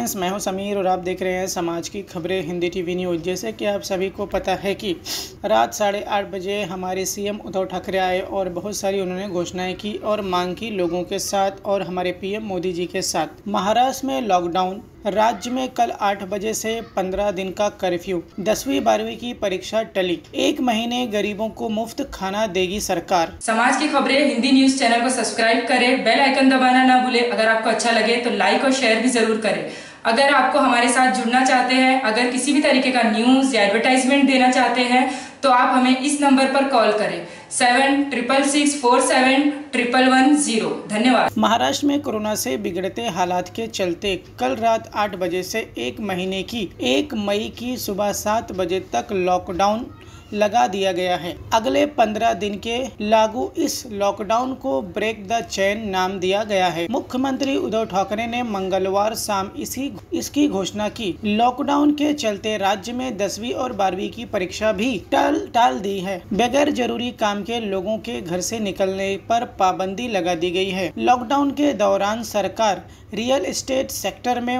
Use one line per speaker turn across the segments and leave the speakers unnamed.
Friends, मैं हूं समीर और आप देख रहे हैं समाज की खबरें हिंदी टीवी न्यूज़। जैसे कि आप सभी को पता है कि रात 8:30 बजे हमारे सीएम उद्धव ठाकरे आए और बहुत सारी उन्होंने घोषणाएं की और मांग की लोगों के साथ और हमारे पीएम मोदी जी के साथ। महाराष्ट्र में लॉकडाउन, राज्य में कल 8 बजे से 15 दिन का कर्फ्यू, 10वीं 12वीं की परीक्षा टली, 1 महीने गरीबों को मुफ्त खाना देगी सरकार।
समाज की खबरें हिंदी न्यूज चैनल को सब्सक्राइब करें, बेल आइकन दबाना ना भूले। अगर आपको अच्छा लगे तो लाइक और शेयर भी जरूर करें। अगर आपको हमारे साथ जुड़ना चाहते हैं, अगर किसी भी तरीके का न्यूज या एडवर्टाइजमेंट देना चाहते हैं तो आप हमें इस नंबर पर कॉल करें 7666471110। धन्यवाद।
महाराष्ट्र में कोरोना से बिगड़ते हालात के चलते कल रात 8 बजे से 1 महीने की 1 मई की सुबह 7 बजे तक लॉकडाउन लगा दिया गया है। अगले 15 दिन के लागू इस लॉकडाउन को ब्रेक द चेन नाम दिया गया है। मुख्यमंत्री उद्धव ठाकरे ने मंगलवार शाम इसकी घोषणा की। लॉकडाउन के चलते राज्य में 10वीं और 12वीं की परीक्षा भी टाल दी है। बगैर जरूरी काम के लोगों के घर से निकलने पर पाबंदी लगा दी गई है। लॉकडाउन के दौरान सरकार रियल एस्टेट सेक्टर में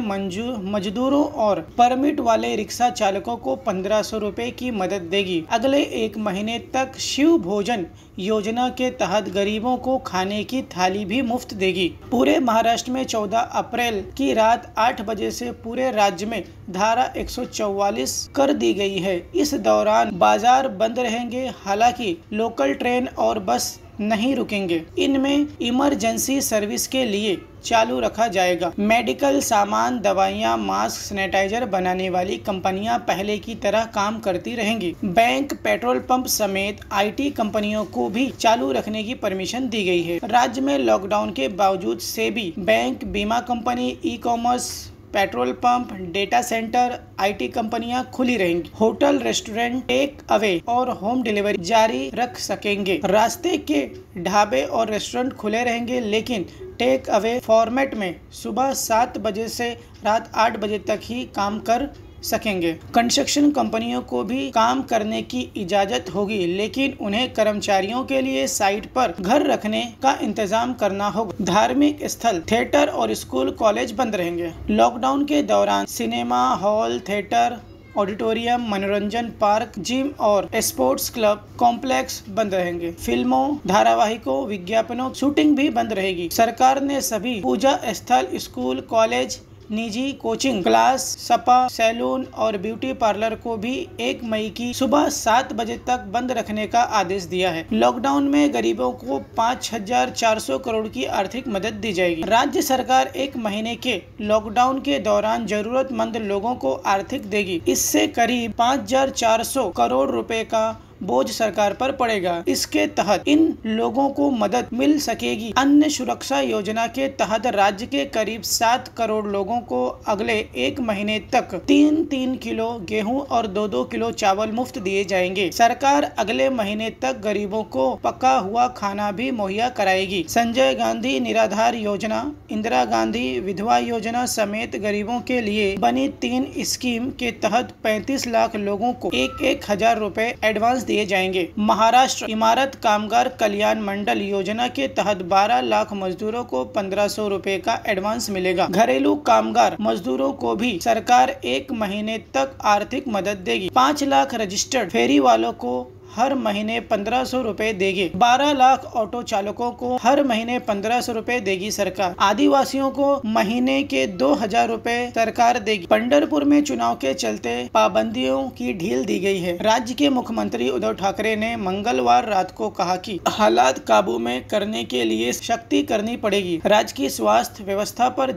मजदूरों और परमिट वाले रिक्शा चालकों को 1500 रुपए की मदद देगी। अगले 1 महीने तक शिव भोजन योजना के तहत गरीबों को खाने की थाली भी मुफ्त देगी। पूरे महाराष्ट्र में 14 अप्रैल की रात 8 बजे से पूरे राज्य में धारा 144 कर दी गई है। इस दौरान बाजार बंद रहेंगे, हालांकि लोकल ट्रेन और बस नहीं रुकेंगे। इनमें इमरजेंसी सर्विस के लिए चालू रखा जाएगा। मेडिकल सामान, दवाइयां, मास्क, सैनिटाइजर बनाने वाली कंपनियां पहले की तरह काम करती रहेंगी। बैंक, पेट्रोल पंप समेत आईटी कंपनियों को भी चालू रखने की परमिशन दी गई है। राज्य में लॉकडाउन के बावजूद से भी बैंक, बीमा company, e commerce, petrol pump, data centre, IT कंपनियां खुली रहेंगी। होटल, रेस्टोरेंट, टेक अवे और होम डिलीवरी जारी रख सकेंगे। रास्ते के ढाबे और रेस्टोरेंट खुले रहेंगे, लेकिन टेक अवे फॉर्मेट में सुबह 7 बजे से रात 8 बजे तक ही काम कर सकेंगे। कंस्ट्रक्शन कंपनियों को भी काम करने की इजाजत होगी, लेकिन उन्हें कर्मचारियों के लिए साइट पर घर रखने का इंतजाम करना होगा। धार्मिक स्थल, थिएटर और स्कूल कॉलेज बंद रहेंगे। लॉकडाउन के दौरान सिनेमा हॉल, थिएटर, ऑडिटोरियम, मनोरंजन पार्क, जिम और स्पोर्ट्स क्लब कॉम्प्लेक्स बंद रहेंगे। फिल्मों, धारावाहिकों, विज्ञापनों शूटिंग भी बंद रहेगी। सरकार ने सभी पूजा स्थल, स्कूल, कॉलेज, निजी कोचिंग क्लास, स्पा, सैलून और ब्यूटी पार्लर को भी 1 मई की सुबह 7 बजे तक बंद रखने का आदेश दिया है। लॉकडाउन में गरीबों को 5400 करोड़ की आर्थिक मदद दी जाएगी। राज्य सरकार 1 महीने के लॉकडाउन के दौरान जरूरतमंद लोगों को आर्थिक देगी। इससे करीब 5400 करोड़ रुपए का बोझ सरकार पर पड़ेगा। इसके तहत इन लोगों को मदद मिल सकेगी। अन्न सुरक्षा योजना के तहत राज्य के करीब 7 करोड़ लोगों को अगले 1 महीने तक 3-3 किलो गेहूं और 2-2 किलो चावल मुफ्त दिए जाएंगे। सरकार अगले महीने तक गरीबों को पका हुआ खाना भी मुहैया कराएगी। संजय गांधी निराधार योजना, इंदिरा गांधी विधवा योजना समेत गरीबों के लिए बनी 3 स्कीम के तहत 35 लाख लोगों को 1-1 हजार रुपए एडवांस दिए जाएंगे। महाराष्ट्र इमारत कामगार कल्याण मंडल योजना के तहत 12 लाख मजदूरों को 1500 रुपए का एडवांस मिलेगा। घरेलू कामगार मजदूरों को भी सरकार 1 महीने तक आर्थिक मदद देगी। 5 लाख रजिस्टर्ड फेरी वालों को हर महीने 1500 रुपए देगी। 12 लाख ऑटो चालकों को हर महीने 1500 रुपए देगी सरकार। आदिवासियों को महीने के 2000 रुपए सरकार देगी। पंढरपुर में चुनाव के चलते पाबंदियों की ढील दी गई है। राज्य के मुख्यमंत्री उद्धव ठाकरे ने मंगलवार रात को कहा कि हालात काबू में करने के लिए सख्ती करनी पड़ेगी। राज्य की स्वास्थ्य व्यवस्था पर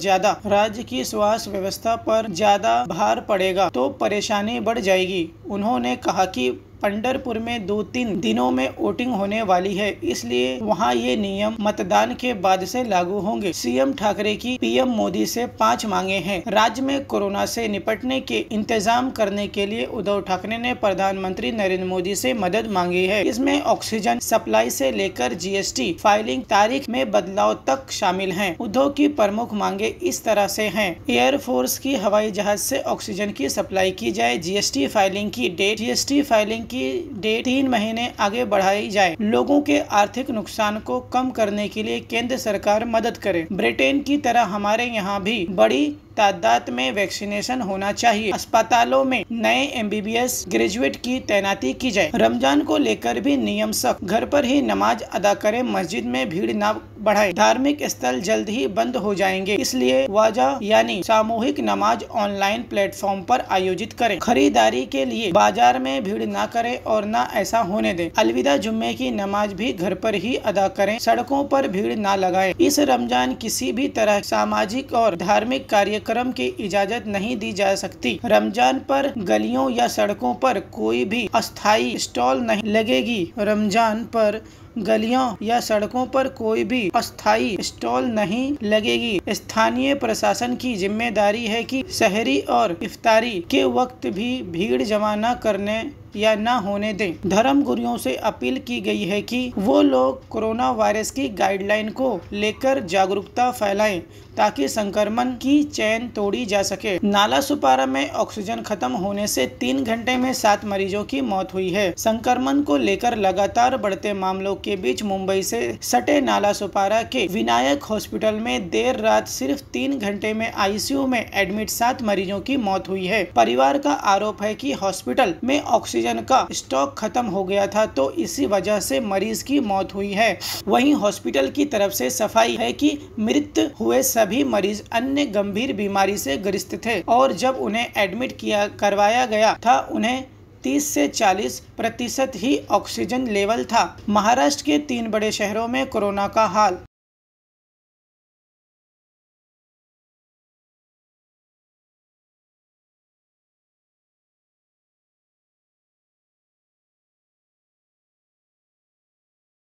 ज्यादा भार पड़ेगा तो परेशानी बढ़ जाएगी। उन्होंने कहा कि पंढरपुर में 2-3 दिनों में वोटिंग होने वाली है, इसलिए वहां ये नियम मतदान के बाद से लागू होंगे। सीएम ठाकरे की पीएम मोदी से 5 मांगे हैं। राज्य में कोरोना से निपटने के इंतजाम करने के लिए उद्धव ठाकरे ने प्रधानमंत्री नरेंद्र मोदी से मदद मांगी है। इसमें ऑक्सीजन सप्लाई से लेकर जीएसटी फाइलिंग तारीख में बदलाव तक शामिल है। उद्धव की प्रमुख मांगे इस तरह से हैं। एयरफोर्स की हवाई जहाज से ऑक्सीजन की सप्लाई की जाए। जीएसटी फाइलिंग की डेट 3 महीने आगे बढ़ाई जाए। लोगों के आर्थिक नुकसान को कम करने के लिए केंद्र सरकार मदद करे। ब्रिटेन की तरह हमारे यहाँ भी बड़ी तादाद में वैक्सीनेशन होना चाहिए। अस्पतालों में नए MBBS ग्रेजुएट की तैनाती की जाए। रमजान को लेकर भी नियम सख्त, घर पर ही नमाज अदा करें, मस्जिद में भीड़ न बढ़ाए। धार्मिक स्थल जल्द ही बंद हो जाएंगे, इसलिए वाजा यानी सामूहिक नमाज ऑनलाइन प्लेटफॉर्म पर आयोजित करें। खरीदारी के लिए बाजार में भीड़ न करें और न ऐसा होने दें। अलविदा जुम्मे की नमाज भी घर पर ही अदा करें, सड़कों पर भीड़ न लगाएं। इस रमजान किसी भी तरह सामाजिक और धार्मिक कार्यक्रम की इजाजत नहीं दी जा सकती। रमजान पर गलियों या सड़कों पर कोई भी अस्थायी स्टॉल नहीं लगेगी। रमजान पर गलियों या सड़कों पर कोई भी अस्थायी स्टॉल नहीं लगेगी। स्थानीय प्रशासन की जिम्मेदारी है कि सहरी और इफ्तारी के वक्त भी भीड़ जमा न करने या न होने दें। धर्म गुरुओं से अपील की गई है कि वो लोग कोरोना वायरस की गाइडलाइन को लेकर जागरूकता फैलाएं ताकि संक्रमण की चेन तोड़ी जा सके। नाला सुपारा में ऑक्सीजन खत्म होने से 3 घंटे में 7 मरीजों की मौत हुई है। संक्रमण को लेकर लगातार बढ़ते मामलों के बीच मुंबई से सटे नाला सुपारा के विनायक हॉस्पिटल में देर रात सिर्फ 3 घंटे में ICU में एडमिट 7 मरीजों की मौत हुई है। परिवार का आरोप है कि हॉस्पिटल में ऑक्सीजन का स्टॉक खत्म हो गया था, तो इसी वजह से मरीज की मौत हुई है। वहीं हॉस्पिटल की तरफ से सफाई है कि मृत हुए सभी मरीज अन्य गंभीर बीमारी से ग्रस्त थे और जब उन्हें एडमिट करवाया गया था उन्हें 30 से 40% ही ऑक्सीजन लेवल था। महाराष्ट्र के 3 बड़े शहरों में कोरोना का हाल।